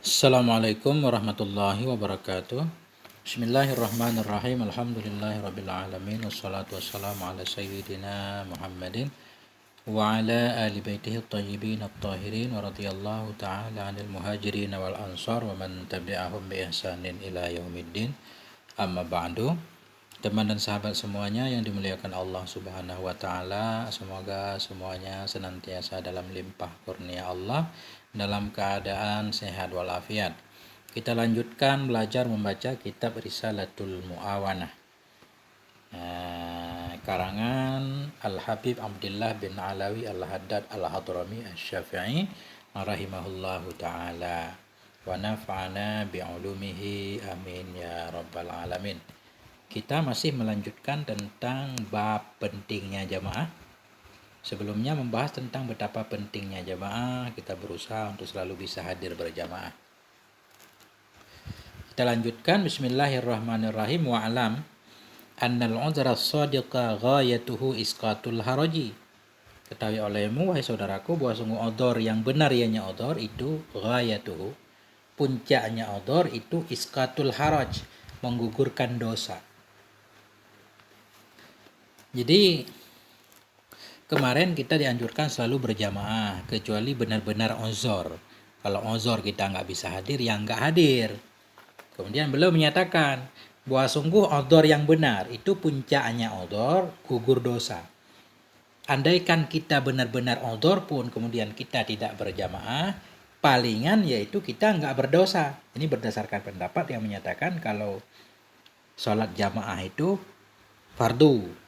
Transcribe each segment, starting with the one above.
Assalamualaikum warahmatullahi wabarakatuh. Bismillahirrahmanirrahim. Alhamdulillahirrabbilalamin. Wassalatu wassalamu ala sayyidina Muhammadin wa ala ali baitihi at-tayyibin at-tahirin wa radhiyallahu ta'ala 'anil muhajirin wal ansar wa man tabi'ahum bi ihsanin ila yaumiddin. Amma ba'du. Teman dan sahabat semuanya yang dimuliakan Allah Subhanahu wa taala, semoga semuanya senantiasa dalam limpah kurnia Allah, dalam keadaan sehat walafiat. Kita lanjutkan belajar membaca kitab Risalatul Mu'awanah, karangan Al-Habib Abdullah bin Alawi Al-Haddad Al-Hadrami Asy-Syafi'i rahimahullahu taala. Wa nafa'ana bi'ulumihi amin ya rabbal alamin. Kita masih melanjutkan tentang bab pentingnya jamaah. Sebelumnya membahas tentang betapa pentingnya jamaah, kita berusaha untuk selalu bisa hadir berjamaah. Kita lanjutkan. Bismillahirrahmanirrahim. Wa'alam annal uzra as-sadiqa ghayatuhu isqatul haraji. Ketahui olehmu, wahai saudaraku, bahwa sungguh odor yang benar ianya odor itu ghayatuhu, puncaknya odor itu isqatul haraj, menggugurkan dosa. Jadi kemarin kita dianjurkan selalu berjamaah kecuali benar-benar uzur. Kalau uzur kita nggak bisa hadir, ya nggak hadir. Kemudian beliau menyatakan bahwa sungguh uzur yang benar itu puncaknya uzur gugur dosa. Andaikan kita benar-benar uzur pun kemudian kita tidak berjamaah, palingan yaitu kita nggak berdosa. Ini berdasarkan pendapat yang menyatakan kalau sholat jamaah itu fardu.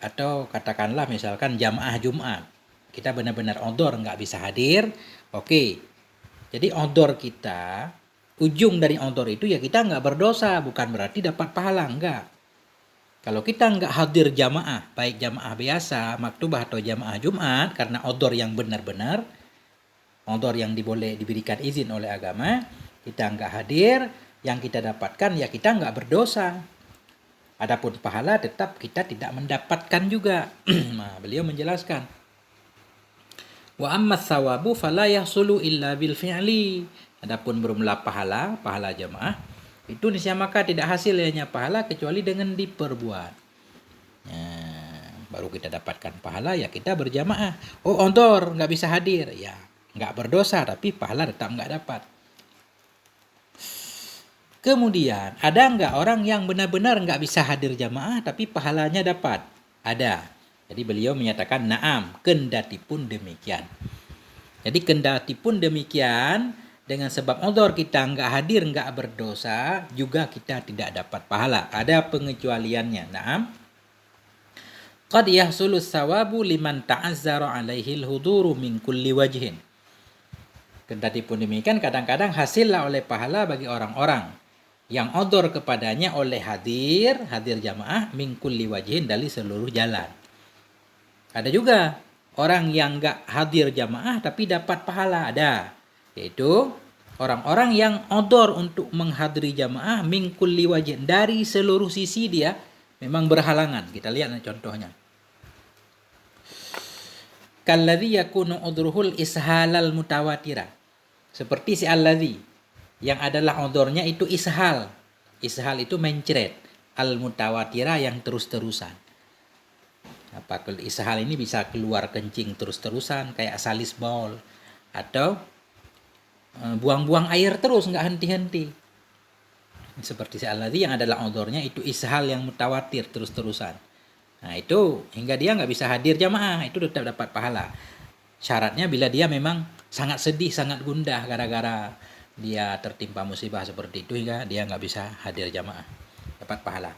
Atau katakanlah misalkan jamaah Jumat, kita benar-benar odor nggak bisa hadir, oke. Jadi odor kita, ujung dari odor itu ya kita nggak berdosa, bukan berarti dapat pahala, enggak. Kalau kita nggak hadir jamaah, baik jamaah biasa, maktubah atau jamaah Jumat, karena odor yang benar-benar, odor yang diberikan izin oleh agama, kita nggak hadir, yang kita dapatkan ya kita nggak berdosa. Adapun pahala tetap kita tidak mendapatkan juga. Nah, beliau menjelaskan. Wa amma tsawabu fala yahsulu illa bil fi'li. Adapun bermula pahala jamaah, itu maka tidak hasil hanya pahala kecuali dengan diperbuat. Nah, baru kita dapatkan pahala ya kita berjamaah. Oh, ondor nggak bisa hadir, ya nggak berdosa tapi pahala tetap nggak dapat. Kemudian, ada nggak orang yang benar-benar nggak bisa hadir jamaah tapi pahalanya dapat? Ada. Jadi beliau menyatakan na'am, kendati pun demikian. Jadi kendati pun demikian, dengan sebab uzur kita nggak hadir, nggak berdosa, juga kita tidak dapat pahala. Ada pengecualiannya. Na'am. Qad yahsulu tsawabu liman ta'azzara alaihi al-huduru min kulli wajhin. Kendati pun demikian, kadang-kadang hasillah oleh pahala bagi orang-orang yang odor kepadanya oleh hadir jamaah min kulli wajhin, dari seluruh jalan. Ada juga orang yang nggak hadir jamaah tapi dapat pahala, ada. Yaitu orang-orang yang odor untuk menghadiri jamaah min kulli wajhin, dari seluruh sisi dia memang berhalangan. Kita lihat contohnya. Kalladzi yakunu udruhul ishalal mutawatira. Seperti si alladzi yang adalah odornya itu ishal. Ishal itu mencret. Al-mutawatira yang terus-terusan. Ishal ini bisa keluar kencing terus-terusan kayak salis baul. Atau buang-buang air terus nggak henti-henti. Seperti si alladzi yang adalah odornya itu ishal yang mutawatir terus-terusan. Nah itu hingga dia nggak bisa hadir jamaah, itu tetap dapat pahala. Syaratnya bila dia memang sangat sedih, sangat gundah gara-gara dia tertimpa musibah seperti itu hingga dia nggak bisa hadir jamaah, dapat pahala.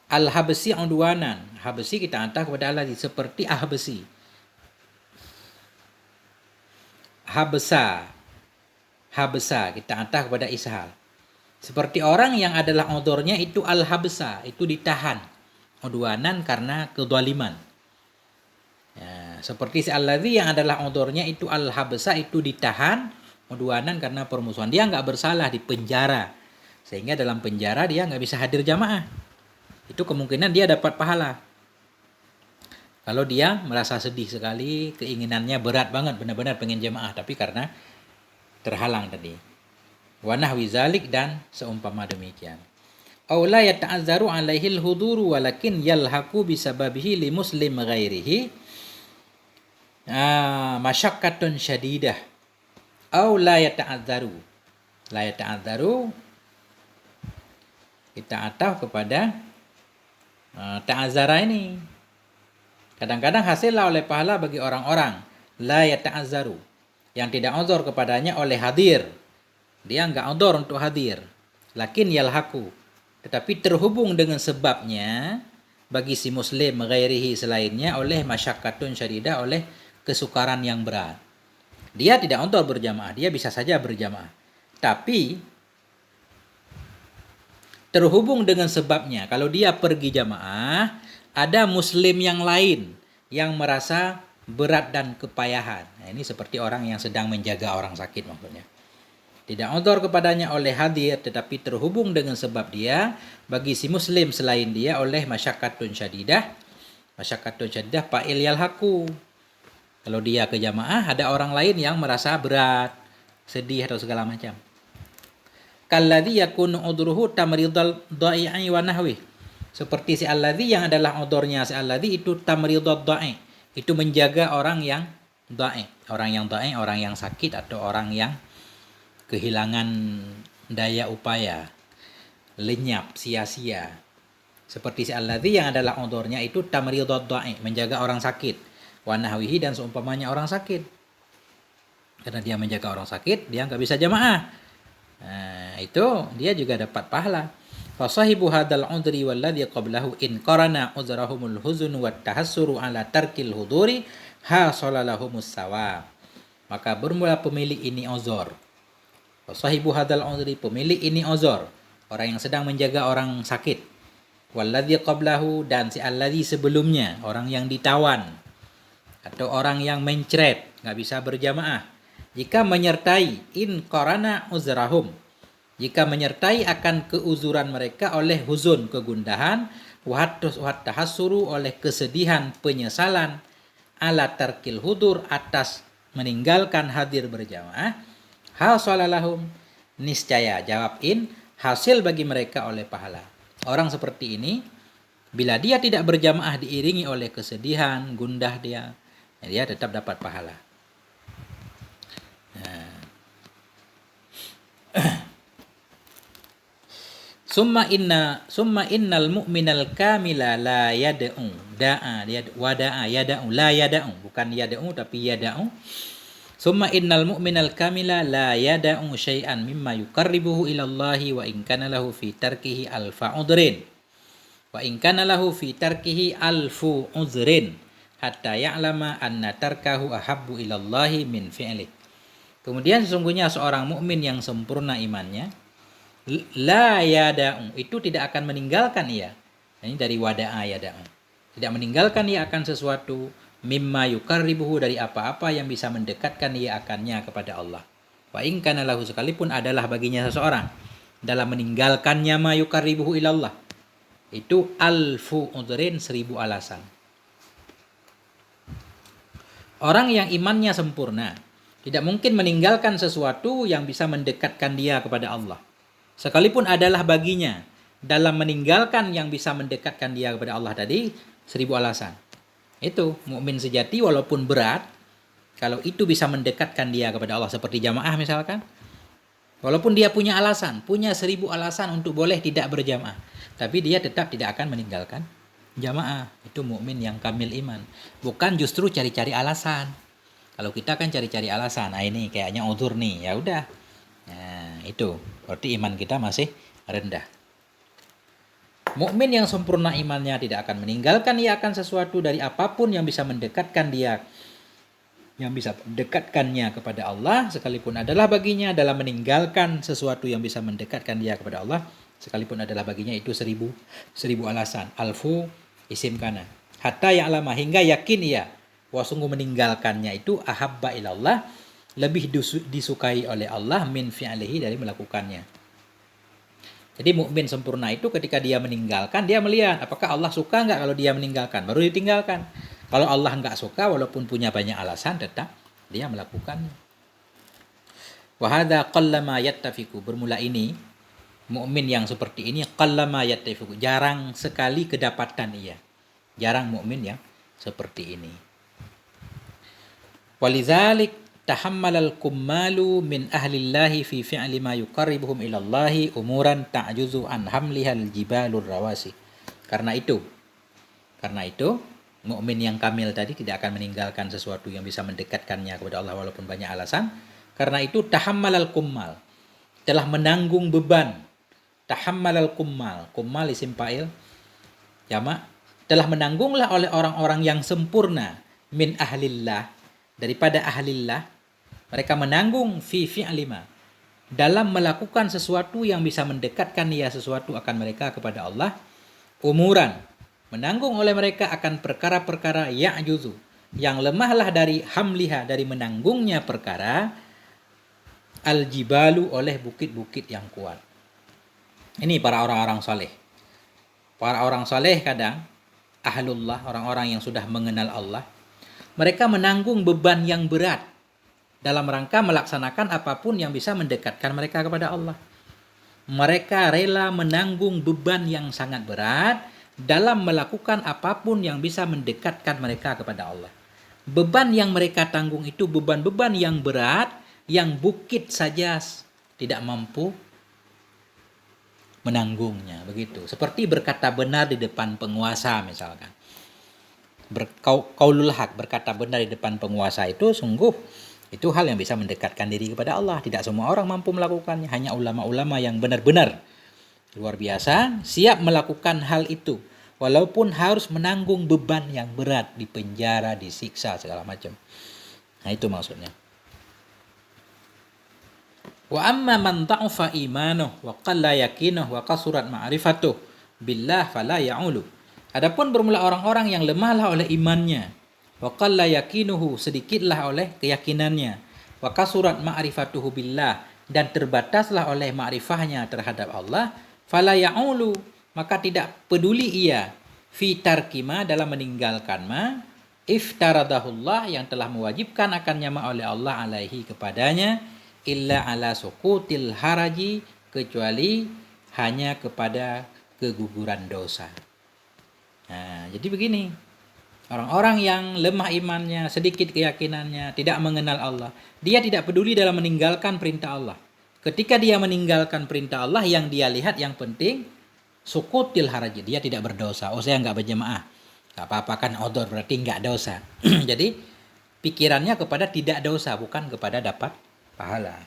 Al-habsi udwanan, habsi kita hantar kepada Allah seperti ahbasi. Habsa kita hantar kepada ishal. Seperti orang yang adalah odornya itu al-habsa, itu ditahan. Udwanan karena kezaliman. Ya, seperti si alladzi yang adalah odornya itu al-habsa, itu ditahan, udwanan karena permusuhan. Dia nggak bersalah, di penjara. Sehingga dalam penjara dia nggak bisa hadir jamaah. Itu kemungkinan dia dapat pahala. Kalau dia merasa sedih sekali, keinginannya berat banget, benar-benar pengen jamaah, tapi karena terhalang tadi. Wa nahwi zalik, dan seumpama demikian. Aw la yata'azzaru alaihi al-huduru walakin yalhaqu bisababihi li muslim ghairihi masyaqqatun syadidah. Aw la yata'azzaru. La yata'azzaru kita ataf kepada ta'azzara ini. Kadang-kadang hasillah oleh pahala bagi orang-orang la yata'azzaru, yang tidak uzur kepadanya oleh hadir. Dia enggak uzur untuk hadir. Lakin yalhaqu, tetapi terhubung dengan sebabnya bagi si muslim ghairihi selainnya oleh masyaqqatun syadidah, oleh kesukaran yang berat. Dia tidak uzur berjamaah, dia bisa saja berjamaah. Tapi terhubung dengan sebabnya, kalau dia pergi jamaah, ada muslim yang lain yang merasa berat dan kepayahan. Nah, ini seperti orang yang sedang menjaga orang sakit maksudnya. Tidak uzur kepadanya oleh hadir, tetapi terhubung dengan sebab dia bagi si muslim selain dia oleh masyaqqatun syadidah. Masyaqqatun syadidah fa'il yalhaqu. Kalau dia ke jamaah, ada orang lain yang merasa berat, sedih atau segala macam. Kalladzi yakunu udruhu tamridal dha'i'i wa nahwi. Seperti si alladzi yang adalah odornya si alladzi itu tamridud dha'i, itu menjaga orang yang dha'i, orang yang sakit atau orang yang kehilangan daya upaya, lenyap, sia-sia. Seperti si alladzi yang adalah odornya itu tamridud dha'i, menjaga orang sakit, wa nahwihi, dan seumpamanya orang sakit. Karena dia menjaga orang sakit, dia nggak bisa jamaah. Nah, itu dia juga dapat pahala. Fasahibu hadal udri walladhi qablahu in qarana uzrahumul huzun wat tahassuru ala tarkil huduri hasalahumus sawa. Maka bermula pemilik ini uzur. Fasahibu hadal udri, pemilik ini uzur, orang yang sedang menjaga orang sakit. Walladhi qablahu, dan si alladhi sebelumnya, orang yang ditawan atau orang yang mencret, nggak bisa berjamaah. Jika menyertai in qarana uzrahum, jika menyertai akan keuzuran mereka oleh huzun, kegundahan, wat tahassuru, oleh kesedihan, penyesalan, ala tarkil hudur, atas meninggalkan hadir berjamaah, hasalalahum, niscaya, jawab in, hasil bagi mereka oleh pahala. Orang seperti ini, bila dia tidak berjamaah diiringi oleh kesedihan, gundah dia tetap dapat pahala. Summa innal mu'minal kamila la yad'u la yad'u, bukan yad'u tapi yad'u. Summa innal mu'minal kamila la yad'u syai'an mimma yuqarribuhu ila Allah wa in kana lahu fi tarkihi alfa udrin. Wa in kana lahu fi tarkihi alfu udrin hatta ya'lama anna tarkahu ahabbu ila Allah min fi'li. Kemudian sesungguhnya seorang mukmin yang sempurna imannya, la yada'u, itu tidak akan meninggalkan ia. Ini dari wada'a yada'u. Tidak meninggalkan ia akan sesuatu, mimma yuqarribuhu, dari apa-apa yang bisa mendekatkan ia akannya kepada Allah. Wa in kana lahu, sekalipun adalah baginya seseorang dalam meninggalkannya ma yuqarribuhu ilallah, itu alfu udrin, 1000 alasan. Orang yang imannya sempurna tidak mungkin meninggalkan sesuatu yang bisa mendekatkan dia kepada Allah, sekalipun adalah baginya dalam meninggalkan yang bisa mendekatkan dia kepada Allah tadi 1000 alasan. Itu mukmin sejati walaupun berat, kalau itu bisa mendekatkan dia kepada Allah, seperti jamaah misalkan, walaupun dia punya alasan, punya 1000 alasan untuk boleh tidak berjamaah, tapi dia tetap tidak akan meninggalkan jamaah. Itu mukmin yang kamil iman, bukan justru cari-cari alasan. Kalau kita kan cari-cari alasan, nah ini kayaknya uzur nih, ya udah. Nah, itu berarti iman kita masih rendah. Mukmin yang sempurna imannya tidak akan meninggalkan ia akan sesuatu dari apapun yang bisa mendekatkan dia, yang bisa mendekatkannya kepada Allah, sekalipun adalah baginya dalam meninggalkan sesuatu yang bisa mendekatkan dia kepada Allah, sekalipun adalah baginya itu 1000 alasan. Alfu isim kana. Hatta ya'lama, hingga yakin ia, wa sungguh meninggalkannya itu ahabba ilallah, lebih disukai oleh Allah, min fi'alihi, dari melakukannya. Jadi mukmin sempurna itu ketika dia meninggalkan, dia melihat apakah Allah suka enggak kalau dia meninggalkan, baru ditinggalkan. Kalau Allah nggak suka, walaupun punya banyak alasan, tetap dia melakukannya. Wa hadza qallama yattafiqu. Bermula ini, mukmin yang seperti ini qallama yattafiqu, jarang sekali kedapatan ia. Jarang mukmin yang seperti ini. Walidzalik tahammalal kummalu min ahlillahi fi fi'li ma yuqarribuhum ilallahi umuran ta'juzu an hamlihal jibalur rawasi. Karena itu mukmin yang kamil tadi tidak akan meninggalkan sesuatu yang bisa mendekatkannya kepada Allah walaupun banyak alasan. Karena itu tahammalal kummal, telah menanggung beban. Tahammalal kummal, kummal isim fa'il jamak, telah menanggunglah oleh orang-orang yang sempurna min ahlillah, daripada ahlillah. Mereka menanggung fi fi'lima, dalam melakukan sesuatu yang bisa mendekatkan ia sesuatu akan mereka kepada Allah. Umuran, menanggung oleh mereka akan perkara-perkara ya'juzu, yang lemahlah dari hamliha, dari menanggungnya perkara, al-jibalu, oleh bukit-bukit yang kuat. Ini para orang-orang saleh. Para orang saleh kadang, ahlullah, orang-orang yang sudah mengenal Allah, mereka menanggung beban yang berat dalam rangka melaksanakan apapun yang bisa mendekatkan mereka kepada Allah. Mereka rela menanggung beban yang sangat berat dalam melakukan apapun yang bisa mendekatkan mereka kepada Allah. Beban yang mereka tanggung itu beban-beban yang berat, yang bukit saja tidak mampu menanggungnya, begitu. Seperti berkata benar di depan penguasa misalkan. Qaulul haq, berkata benar di depan penguasa itu sungguh itu hal yang bisa mendekatkan diri kepada Allah. Tidak semua orang mampu melakukannya, hanya ulama-ulama yang benar-benar luar biasa siap melakukan hal itu walaupun harus menanggung beban yang berat, di penjara, disiksa segala macam. Nah, itu maksudnya. Wa amma man ta'ufa imanuh wa qalla yaqinuh wa qasurat ma'rifatuh billah fala ya'ulu. Adapun bermula orang-orang yang lemahlah oleh imannya, wa qalla yaqinuhu, sedikitlah oleh keyakinannya, wa qasurat ma'rifatuhu billah, dan terbataslah oleh ma'rifahnya terhadap Allah, fala ya'ulu, maka tidak peduli ia fi tarkima, dalam meninggalkan ma iftaradahullah, yang telah mewajibkan akannya ma oleh Allah alaihi kepadanya, illa ala sukutil haraji, kecuali hanya kepada keguguran dosa. Nah, jadi begini, orang-orang yang lemah imannya, sedikit keyakinannya, tidak mengenal Allah, dia tidak peduli dalam meninggalkan perintah Allah. Ketika dia meninggalkan perintah Allah, yang dia lihat yang penting sukutil haraji, dia tidak berdosa. Oh, saya nggak berjamaah, nggak apa-apa kan, odor berarti nggak dosa. Jadi pikirannya kepada tidak dosa, bukan kepada dapat pahala.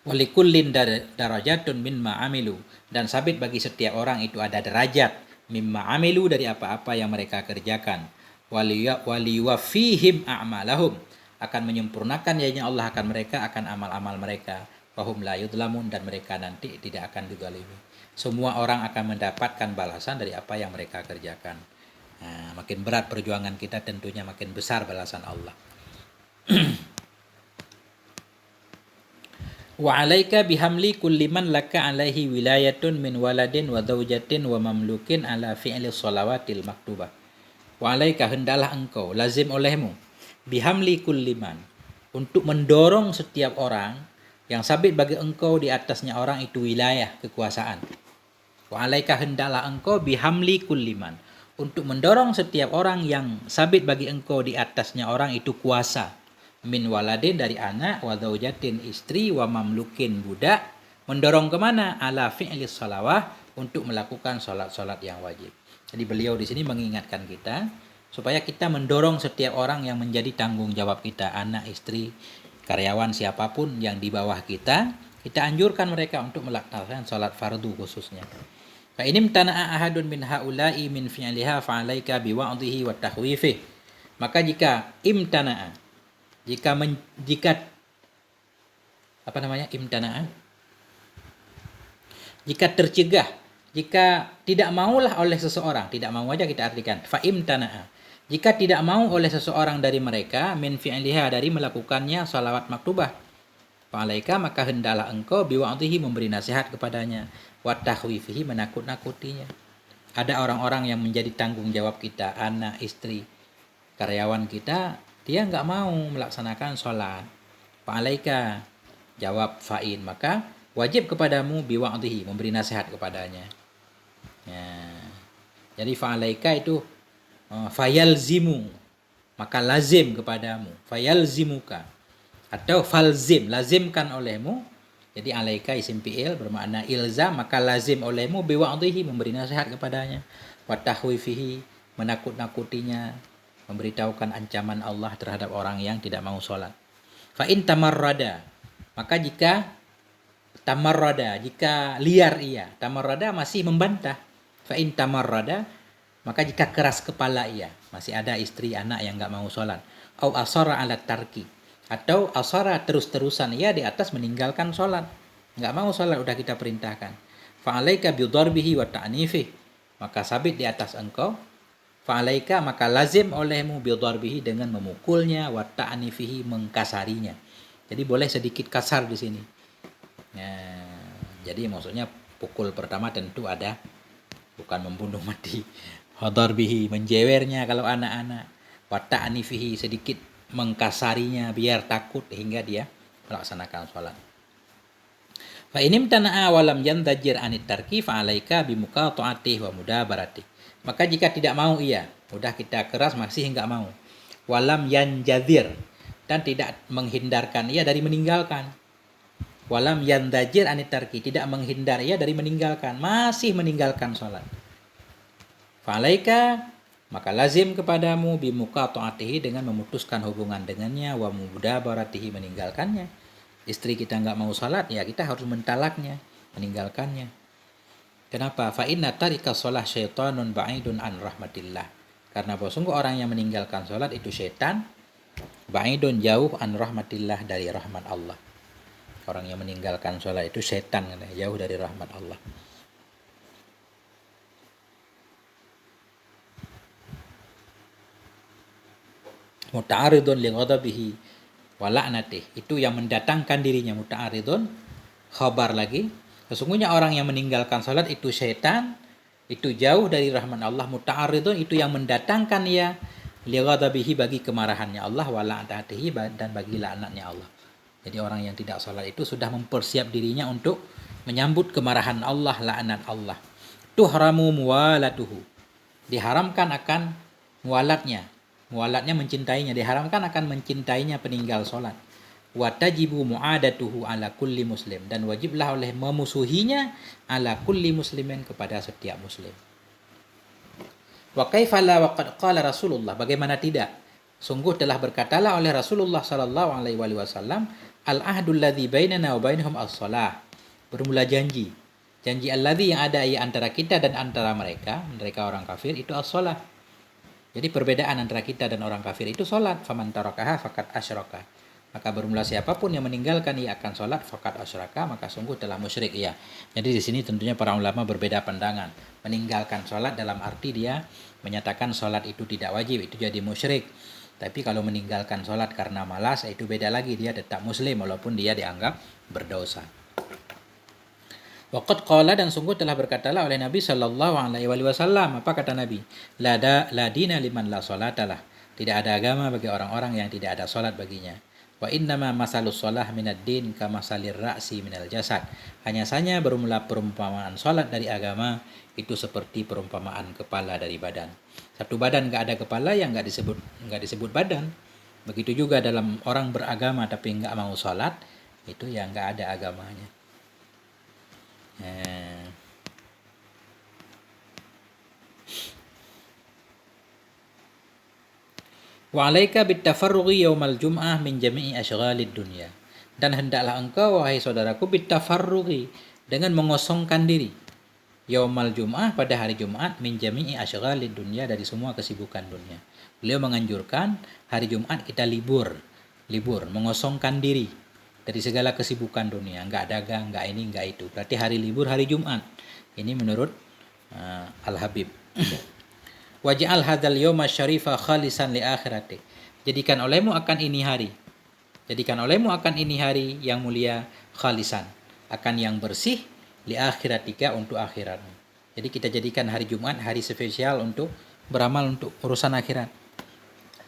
Walikullin darajatun mimma amilu, dan sabit bagi setiap orang itu ada derajat mimma amilu, dari apa-apa yang mereka kerjakan. Waliwafihim a'malahum, akan menyempurnakan yaitu Allah akan mereka, akan amal-amal mereka. Wahum la yudlamun, dan mereka nanti tidak akan dizalimi. Semua orang akan mendapatkan balasan dari apa yang mereka kerjakan. Nah, makin berat perjuangan kita, tentunya makin besar balasan Allah. Wa alaika bihamli kulli man laka alaihi wilayatun min waladin wa zawjatin wa mamlukin ala fi'li shalawatil maktubah. Wa alaika, hendalah engkau, lazim olehmu, bihamli kulli man, untuk mendorong setiap orang yang sabit bagi engkau di atasnya orang itu wilayah, kekuasaan. Wa alaika, hendalah engkau, bihamli kulli man, untuk mendorong setiap orang yang sabit bagi engkau di atasnya orang itu kuasa. Min waladin, dari anak, wa zaujatin, istri, wa mamlukin, budak. Mendorong kemana? Ala fi'lis salawah, untuk melakukan salat-salat yang wajib. Jadi beliau di sini mengingatkan kita supaya kita mendorong setiap orang yang menjadi tanggung jawab kita, anak, istri, karyawan, siapapun yang di bawah kita anjurkan mereka untuk melaksanakan salat fardu khususnya. Fa inim tana'a ahadun min haula'i min fi'liha fa 'alaika biwa'dhihi wa tahwifih. Maka jika imtana'a, jika jika tercegah, jika tidak maulah oleh seseorang, tidak mau aja kita artikan fa imtana'a, jika tidak mau oleh seseorang dari mereka min fi'liha, dari melakukannya salawat maktubah, fa'alaika, maka hendaklah engkau biwa'dhihi, memberi nasihat kepadanya, wa tahwifihi, menakut-nakutinya. ada orang-orang yang menjadi tanggung jawab kita, anak, istri, karyawan kita, dia nggak mau melaksanakan sholat. Fa'alaika, jawab fa'in, maka wajib kepadamu biwa'dihi, memberi nasihat kepadanya. Ya. Jadi fa'alaika itu fayalzimu, maka lazim kepadamu, fayalzimuka, atau falzim, lazimkan olehmu. Jadi alaika isim fi'il bermakna ilzam, maka lazim olehmu biwa'dihi, memberi nasihat kepadanya, wa tahwifihi, menakut-nakutinya, memberitahukan ancaman Allah terhadap orang yang tidak mau sholat. Fa in tamarrada, maka jika tamarrada, jika liar ia, tamarrada masih membantah. Fa in tamarrada, maka jika keras kepala ia, masih ada istri anak yang enggak mau sholat. Au asara ala tarki, atau asara terus-terusan ia di atas meninggalkan sholat, enggak mau sholat, udah kita perintahkan. Fa'alaika bidarbihi wa ta'nifih, maka sabit di atas engkau. Fa'alaika, maka lazim olehmu bidarbihi, dengan memukulnya, wa ta'nifihi, mengkasarinya. Jadi boleh sedikit kasar di sini. Ya, jadi maksudnya pukul pertama tentu ada, bukan membunuh mati. Hadarbihi, menjewernya kalau anak-anak. Wa ta'nifihi, sedikit mengkasarinya biar takut hingga dia melaksanakan sholat. Fa inim tana'a walam yandajir anit tarki fa alaika bimuqata'atihi wa mudabaratih. Maka jika tidak mau ia, udah kita keras masih enggak mau. Walam yanjadzir, dan tidak menghindarkan ia dari meninggalkan. Walam yandajir anit tarki, tidak menghindar ia dari meninggalkan, masih meninggalkan sholat. Fa alaika, maka lazim kepadamu bimuqata'atihi, dengan memutuskan hubungan dengannya, wa mudabaratihi, meninggalkannya. Istri kita enggak mau salat, ya kita harus mentalaknya, meninggalkannya. Kenapa? Fa inna tarika shalah syaitanun ba'idun an rahmatillah. Karena bahwa sungguh orang yang meninggalkan salat itu syaitan, ba'idun, jauh, an rahmatillah, dari rahmat Allah. Orang yang meninggalkan salat itu syaitan, jauh dari rahmat Allah. Muta'aridun li ghadabihi wa la'natih, itu yang mendatangkan dirinya. Muta'aridun, khabar lagi, sesungguhnya orang yang meninggalkan salat itu syaitan, itu jauh dari rahmat Allah. Muta'aridun, itu yang mendatangkan ya li ghadabihi, bagi kemarahannya Allah, wa la'natihi, dan bagi laknatnya Allah. Jadi orang yang tidak salat itu sudah mempersiap dirinya untuk menyambut kemarahan Allah, laknat Allah. Tuhramu muwalatuhu, diharamkan akan muwalatnya. Muwalatnya mencintainya, diharamkan akan mencintainya peninggal sholat. Wa tajibu mu'adatuhu ala kulli muslim, dan wajiblah oleh memusuhinya ala kulli muslimin, kepada setiap muslim. Wa kaifala wa qad qala Rasulullah, bagaimana tidak, sungguh telah berkatalah oleh Rasulullah sallallahu alaihi wasallam, al ahdul ladzi bainana wa bainahum as-shalah, bermula janji alladzi yang ada antara kita dan antara mereka orang kafir, itu as-shalah. Jadi perbedaan antara kita dan orang kafir itu sholat. Faman tarakaha faqad asyraka, maka bermula siapapun yang meninggalkan ia akan sholat, faqad asyraka, maka sungguh telah musyrik ia. Jadi di sini tentunya para ulama berbeda pandangan. Meninggalkan sholat dalam arti dia menyatakan sholat itu tidak wajib, itu jadi musyrik. Tapi kalau meninggalkan sholat karena malas, itu beda lagi, dia tetap muslim walaupun dia dianggap berdosa. Waqad qala, dan sungguh telah berkatalah oleh Nabi sallallahu alaihi wasallam, apa kata Nabi? La dina liman la salatalah, tidak ada agama bagi orang-orang yang tidak ada salat baginya. Wa innama masalus shalah minad din kama salir ra'si minal jasad, hanya saja bermula perumpamaan salat dari agama itu seperti perumpamaan kepala dari badan. Satu badan enggak ada kepala, yang enggak disebut badan. Begitu juga dalam orang beragama tapi enggak mau salat, itu yang enggak ada agamanya. Wa alaika bitafarrughi yaumal jum'ah min jami'i asyghalid dunya, dan hendaklah engkau wahai saudaraku bitafarrughi, dengan mengosongkan diri, yaumal jum'ah, pada hari Jumat, min jami'i asyghalid dunya, dari semua kesibukan dunia. Beliau menganjurkan hari Jumat kita libur, mengosongkan diri dari segala kesibukan dunia, enggak dagang, enggak ini, enggak itu. Berarti hari libur hari Jumat. Ini menurut Al-Habib. Waj'al hadzal yauma syarifa khalisan li akhirati, jadikan olehmu akan ini hari yang mulia, khalisan, akan yang bersih, li akhiratika, untuk akhiratmu. Jadi kita jadikan hari Jumat hari spesial untuk beramal untuk urusan akhirat.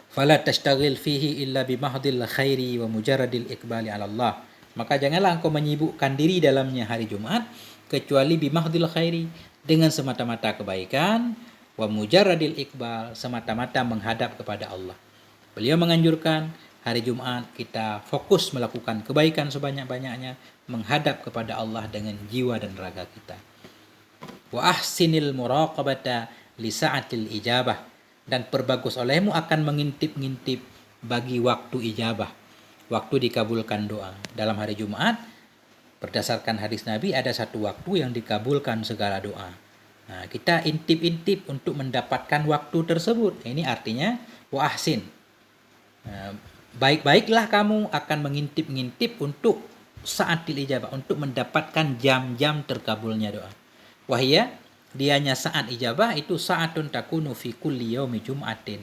Fala tashtagil fihi illa bimahdil khairi wa mujarradil iqbali ala Allah. Maka janganlah engkau menyibukkan diri dalamnya hari Jumat kecuali bimahdil khairi, dengan semata-mata kebaikan, wa mujarradil iqbal, semata-mata menghadap kepada Allah. Beliau menganjurkan hari Jumat kita fokus melakukan kebaikan sebanyak-banyaknya, menghadap kepada Allah dengan jiwa dan raga kita. Wa ahsinil muraqabata li sa'atil ijabah, dan perbagus olehmu akan mengintip-ngintip bagi waktu ijabah, waktu dikabulkan doa. Dalam hari Jumat, berdasarkan hadis Nabi, ada satu waktu yang dikabulkan segala doa. Nah, kita intip-intip untuk mendapatkan waktu tersebut. Ini artinya wa ahsin. Nah, baik-baiklah kamu akan mengintip-ngintip untuk sa'atil ijabah, untuk mendapatkan jam-jam terkabulnya doa. Wahia, dianya saat ijabah itu sa'atun takunu fi kulli yaumi jum'atin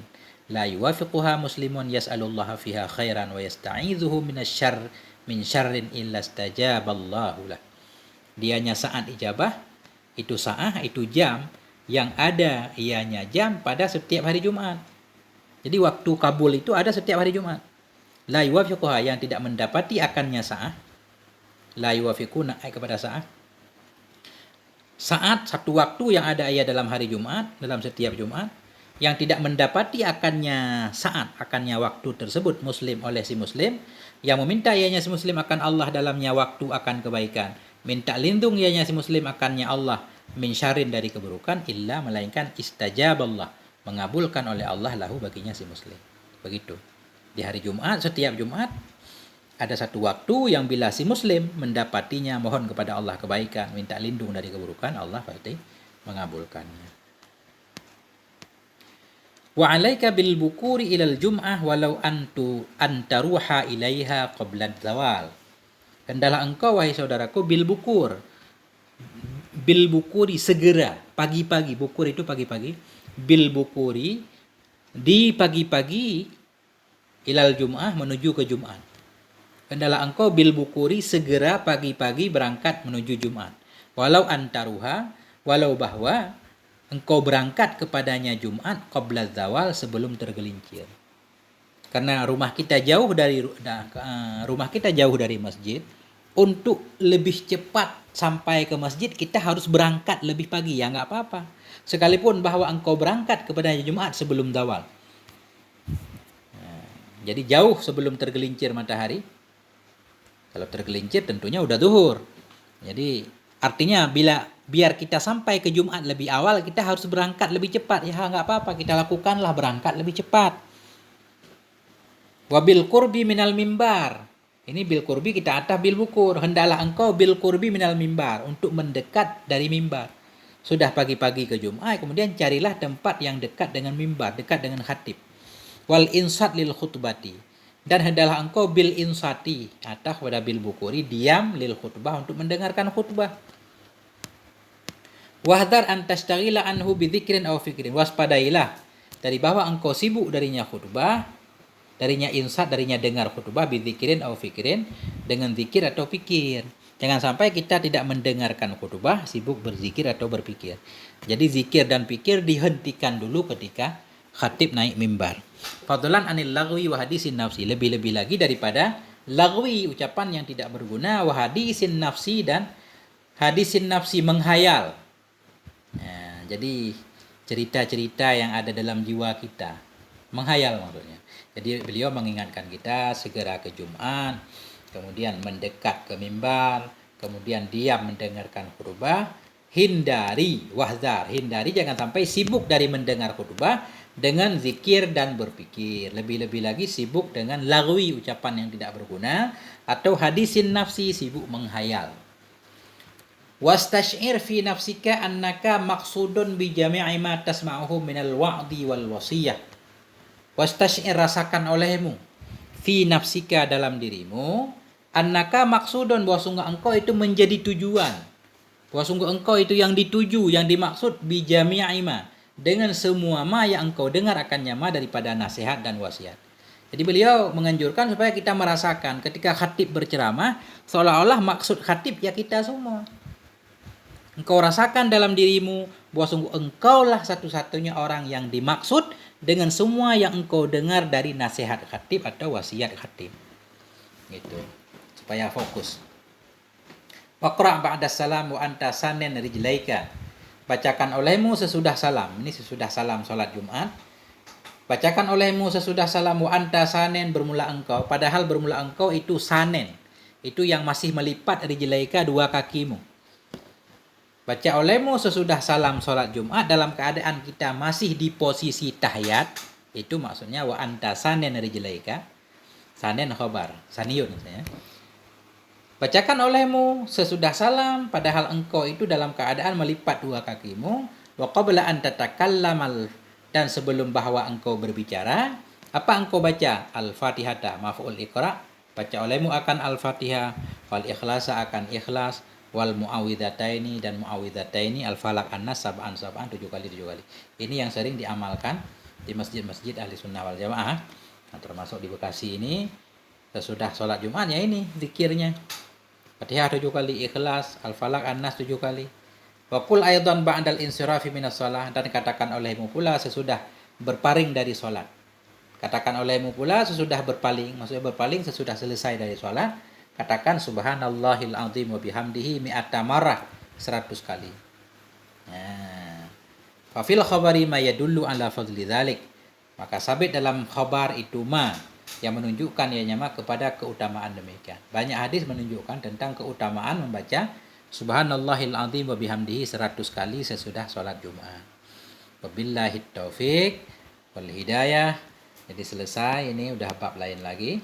la yuwafiquha muslimun yas'alullaha fiha khairan wa yasta'idzuhu minasyarr min syarrin illa stajaballahu lah. Dianya saat ijabah itu saat, itu jam yang ada ianya jam pada setiap hari Jumat. Jadi waktu kabul itu ada setiap hari Jumat. La yuwafiquha, yang tidak mendapati akannya saat. La yuwafiquna kepada saat. Saat satu waktu yang ada ia dalam hari Jumat, dalam setiap Jumat, yang tidak mendapati akannya saat, akannya waktu tersebut muslim oleh si muslim, yang meminta ianya si muslim akan Allah dalamnya waktu akan kebaikan, minta lindung ianya si muslim akannya Allah min syarrin dari keburukan, illa melainkan istajaballah, mengabulkan oleh Allah lahu baginya si muslim. Begitu. Di hari Jumat, setiap Jumat ada satu waktu yang bila si muslim mendapatinya, mohon kepada Allah kebaikan, minta lindung dari keburukan, Allah pasti mengabulkannya. Wa alaika bil bukuri ilal jum'ah walau antaruha ilaiha qabla zawal. Hendaklah engkau, wahai saudaraku, bil bukuri segera, pagi-pagi. Bukur itu pagi-pagi. Bil bukuri, di pagi-pagi, ilal jum'ah, menuju ke Jumat. Hendaklah engkau bil bukuri segera pagi-pagi berangkat menuju Jumat. Walau antaruha, walau bahwa engkau berangkat kepadanya Jumat qabla zawal, sebelum tergelincir. Karena rumah kita jauh dari masjid, untuk lebih cepat sampai ke masjid kita harus berangkat lebih pagi, ya nggak apa-apa. Sekalipun bahwa engkau berangkat kepadanya Jumat sebelum zawal. Jadi jauh sebelum tergelincir matahari. Kalau tergelincir tentunya udah zuhur. Jadi artinya biar kita sampai ke Jumat lebih awal, kita harus berangkat lebih cepat. Ya nggak apa-apa, kita lakukanlah berangkat lebih cepat. Wabil kurbi minal mimbar. Ini bil kurbi kita ataf bil bukur. Hendaklah engkau bil kurbi minal mimbar, untuk mendekat dari mimbar. Sudah pagi-pagi ke Jumat, kemudian carilah tempat yang dekat dengan mimbar, dekat dengan khatib. Wal insat lil khutbati. Dan hendaklah engkau bil insati, atau pada bil bukuri, diam lil khutbah, untuk mendengarkan khutbah. Wahdar an tashtagila anhu bidzikrin aw fikrin. Waspadailah dari bahwa engkau sibuk darinya khutbah, darinya insat, darinya dengar khutbah, bidzikrin aw fikrin, dengan zikir atau fikir. Jangan sampai kita tidak mendengarkan khutbah, sibuk berzikir atau berpikir. Jadi zikir dan pikir dihentikan dulu ketika khatib naik mimbar. Fadlan anil lagwi wa hadisin nafsi. Lebih-lebih lagi daripada lagwi, ucapan yang tidak berguna, wa hadisin nafsi, dan hadisin nafsi, menghayal. Nah, jadi cerita-cerita yang ada dalam jiwa kita, menghayal maksudnya. Jadi beliau mengingatkan kita segera ke Jumat, kemudian mendekat ke mimbar, kemudian diam mendengarkan khutbah, hindari jangan sampai sibuk dari mendengar khutbah dengan zikir dan berpikir. Lebih-lebih lagi sibuk dengan lagwi, ucapan yang tidak berguna, atau hadisin nafsi, sibuk menghayal. Wastash'ir fi nafsika annaka maqsudun bi jami'i ma tasma'uhu minal wa'di wal wasiyah. Wastash'ir, rasakan olehmu, fi nafsika, dalam dirimu, annaka maqsudun, bahwa sungguh engkau itu menjadi tujuan, bahwa sungguh engkau itu yang dituju, yang dimaksud, bi jami'i ma, dengan semua ma yang engkau dengar akannya ma, daripada nasihat dan wasiat. Jadi beliau menganjurkan supaya kita merasakan ketika khatib berceramah, seolah-olah maksud khatib ya kita semua. Engkau rasakan dalam dirimu bahwa sungguh engkaulah satu-satunya orang yang dimaksud dengan semua yang engkau dengar dari nasihat khatib atau wasiat khatib. Gitu. Supaya fokus. Waqra' ba'da salam wa anta sanin rijlaika. Bacakan olehmu sesudah salam. Ini sesudah salam salat Jumat. Bacakan olehmu sesudah salam wa anta sanin, bermula engkau. Padahal bermula engkau itu sanen. Itu yang masih melipat rijlaika, dua kakimu. Baca olehmu sesudah salam sholat Jumat dalam keadaan kita masih di posisi tahiyat. Itu maksudnya wa anta sanen rijlaika. Sanen khobar, saniyun misalnya. Bacakan olehmu sesudah salam padahal engkau itu dalam keadaan melipat dua kakimu. Wa qabla an tatakallamal, dan sebelum bahwa engkau berbicara. Apa engkau baca? Al-Fatihata maf'ul iqra. Baca olehmu akan Al-Fatihah. Wal ikhlasa akan ikhlas. Wal muawwidhataini, dan muawwidhataini al-falaq an-nas sab'an 7 kali. Ini yang sering diamalkan di masjid-masjid ahli sunnah wal jamaah. Nah, termasuk di Bekasi ini sesudah sholat Jumat ya ini zikirnya. Fatihah 7 kali, ikhlas, al-falaq an-nas 7 kali. Wa qul aidan ba'dal insirafi minas shalah, dan katakan olehmu pula sesudah berpaling dari sholat. Katakan olehmu pula sesudah berpaling, maksudnya berpaling sesudah selesai dari sholat. Katakan subhanallahil azim wa bihamdihi mi'ata marrah 100 kali. Nah, fa fil khabari ma yadullu ala fadli dzalik. Maka sabit dalam khabar itu ma yang menunjukkan ianya kepada keutamaan demikian. Banyak hadis menunjukkan tentang keutamaan membaca subhanallahil azim wa bihamdihi 100 kali sesudah salat Jumat. Wabillahi taufik wal hidayah. Jadi selesai, ini udah bab lain lagi.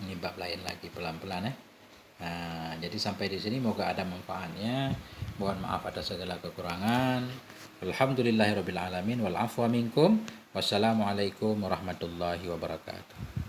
Ini bab lain lagi pelan-pelan ya. Nah, jadi sampai di sini moga ada manfaatnya. Mohon maaf atas segala kekurangan. Alhamdulillahirabbil alamin wal afwa minkum. Wassalamualaikum warahmatullahi wabarakatuh.